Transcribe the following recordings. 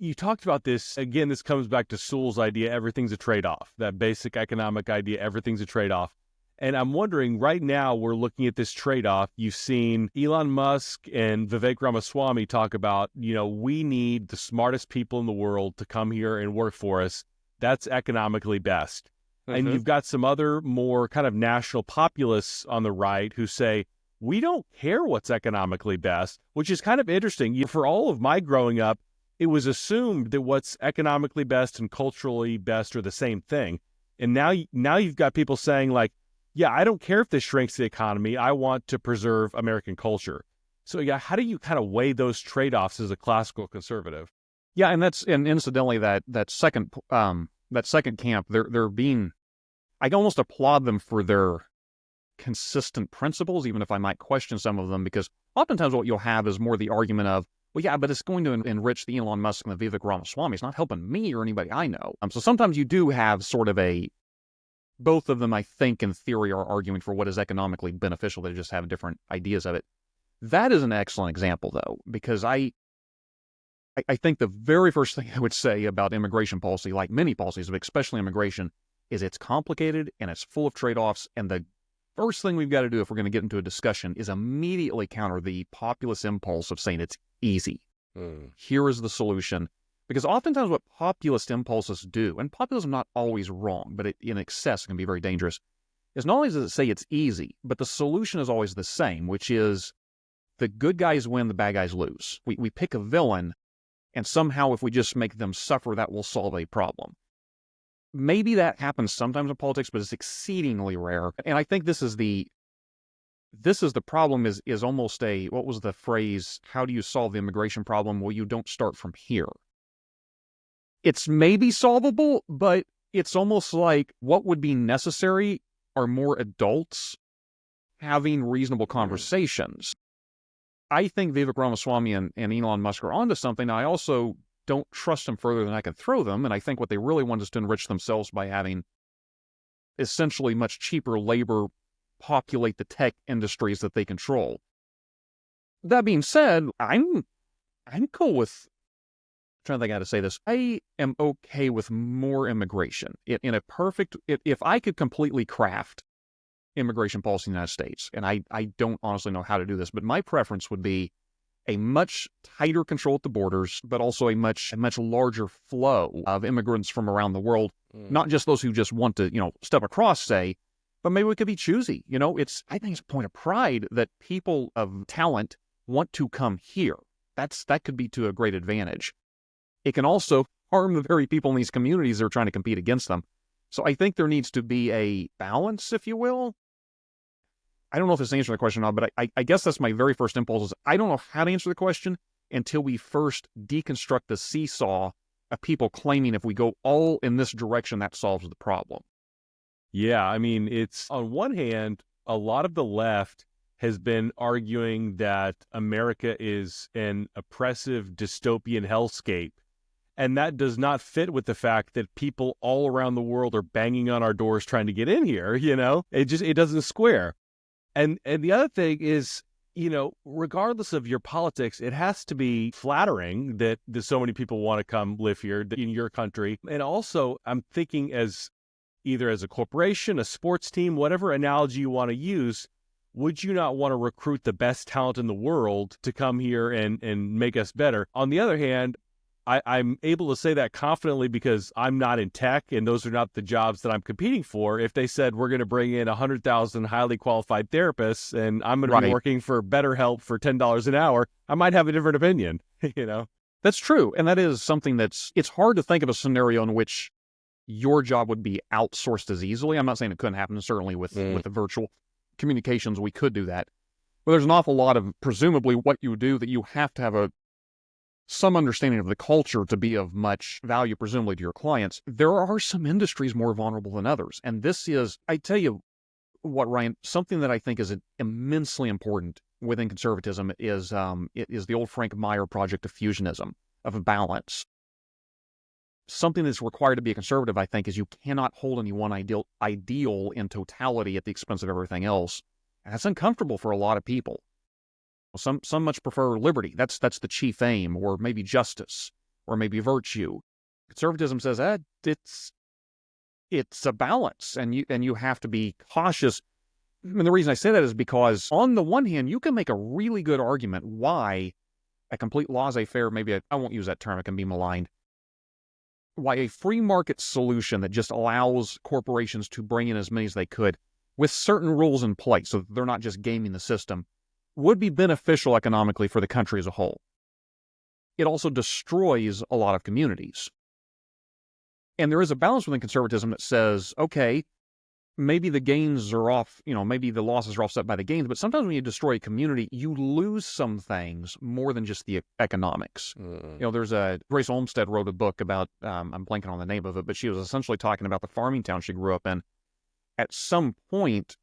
You talked about this, again, this comes back to Sewell's idea, everything's a trade-off, that basic economic idea, everything's a trade-off. And I'm wondering, right now, we're looking at this trade-off. You've seen Elon Musk and Vivek Ramaswamy talk about, we need the smartest people in the world to come here and work for us. That's economically best. And you've got some other more kind of national populists on the right who say, we don't care what's economically best, which is kind of interesting. For all of my growing up, it was assumed that what's economically best and culturally best are the same thing. And now you've got people saying like, yeah, I don't care if this shrinks the economy. I want to preserve American culture. So yeah, how do you kind of weigh those trade-offs as a classical conservative? Yeah, and incidentally that second camp, they're being, I almost applaud them for their consistent principles, even if I might question some of them, because oftentimes what you'll have is more the argument of, well, yeah, but it's going to enrich the Elon Musk and the Vivek Ramaswamy. It's not helping me or anybody I know. So sometimes you do have sort of both of them, I think, in theory, are arguing for what is economically beneficial. They just have different ideas of it. That is an excellent example, though, because I think the very first thing I would say about immigration policy, like many policies, but especially immigration, is it's complicated and it's full of trade-offs. And the first thing we've got to do if we're going to get into a discussion is immediately counter the populist impulse of saying it's easy. Here is the solution. Because oftentimes what populist impulses do, and populism is not always wrong, but in excess can be very dangerous, is not only does it say it's easy, but the solution is always the same, which is the good guys win, the bad guys lose. We pick a villain, and somehow if we just make them suffer, that will solve a problem. Maybe that happens sometimes in politics, but it's exceedingly rare. And I think this is the problem is almost what was the phrase, how do you solve the immigration problem? Well, you don't start from here. It's maybe solvable, but it's almost like what would be necessary are more adults having reasonable conversations. I think Vivek Ramaswamy and Elon Musk are onto something. I also don't trust them further than I can throw them, and I think what they really want is to enrich themselves by having essentially much cheaper labor populate the tech industries that they control. That being said, I'm cool with, I'm trying to think how to say this. I am okay with more immigration. If I could completely craft immigration policy in the United States, and I don't honestly know how to do this, but my preference would be a much tighter control at the borders, but also a much larger flow of immigrants from around the world, not just those who just want to, step across, say, but maybe we could be choosy. I think it's a point of pride that people of talent want to come here. That could be to a great advantage. It can also harm the very people in these communities that are trying to compete against them. So I think there needs to be a balance, if you will. I don't know if this answers the question or not, but I guess that's my very first impulse is I don't know how to answer the question until we first deconstruct the seesaw of people claiming if we go all in this direction, that solves the problem. Yeah, I mean, it's on one hand, a lot of the left has been arguing that America is an oppressive dystopian hellscape. And that does not fit with the fact that people all around the world are banging on our doors trying to get in here, It doesn't square. And the other thing is, regardless of your politics, it has to be flattering that so many people want to come live here in your country. And also, I'm thinking either as a corporation, a sports team, whatever analogy you want to use, would you not want to recruit the best talent in the world to come here and make us better? On the other hand, I'm able to say that confidently because I'm not in tech and those are not the jobs that I'm competing for. If they said we're going to bring in 100,000 highly qualified therapists and I'm going to be working for BetterHelp for $10 an hour, I might have a different opinion, That's true. And that is something it's hard to think of a scenario in which your job would be outsourced as easily. I'm not saying it couldn't happen. Certainly with the virtual communications, we could do that. But there's an awful lot of presumably what you do that you have to have some understanding of the culture to be of much value, presumably to your clients. There are some industries more vulnerable than others. And this is, I tell you what, Ryan, something that I think is immensely important within conservatism is the old Frank Meyer project of fusionism, of balance. Something that's required to be a conservative, I think, is you cannot hold any one ideal in totality at the expense of everything else. And that's uncomfortable for a lot of people. Some much prefer liberty. That's the chief aim, or maybe justice, or maybe virtue. Conservatism says it's a balance, and you have to be cautious. And the reason I say that is because on the one hand, you can make a really good argument why a complete laissez-faire, I won't use that term, it can be maligned, why a free market solution that just allows corporations to bring in as many as they could with certain rules in place so that they're not just gaming the system would be beneficial economically for the country as a whole. It also destroys a lot of communities. And there is a balance within conservatism that says, okay, maybe the gains are off, maybe the losses are offset by the gains, but sometimes when you destroy a community, you lose some things more than just the economics. There's Grace Olmstead wrote a book about, I'm blanking on the name of it, but she was essentially talking about the farming town she grew up in. At some point,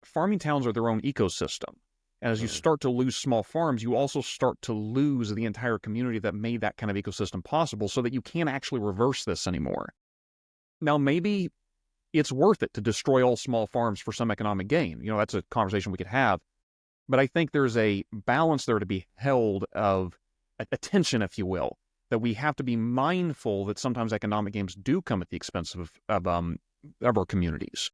farming towns are their own ecosystem. And as you start to lose small farms, you also start to lose the entire community that made that kind of ecosystem possible, so that you can't actually reverse this anymore. Now, maybe it's worth it to destroy all small farms for some economic gain. That's a conversation we could have. But I think there's a balance there to be held of attention, if you will, that we have to be mindful that sometimes economic gains do come at the expense of our communities.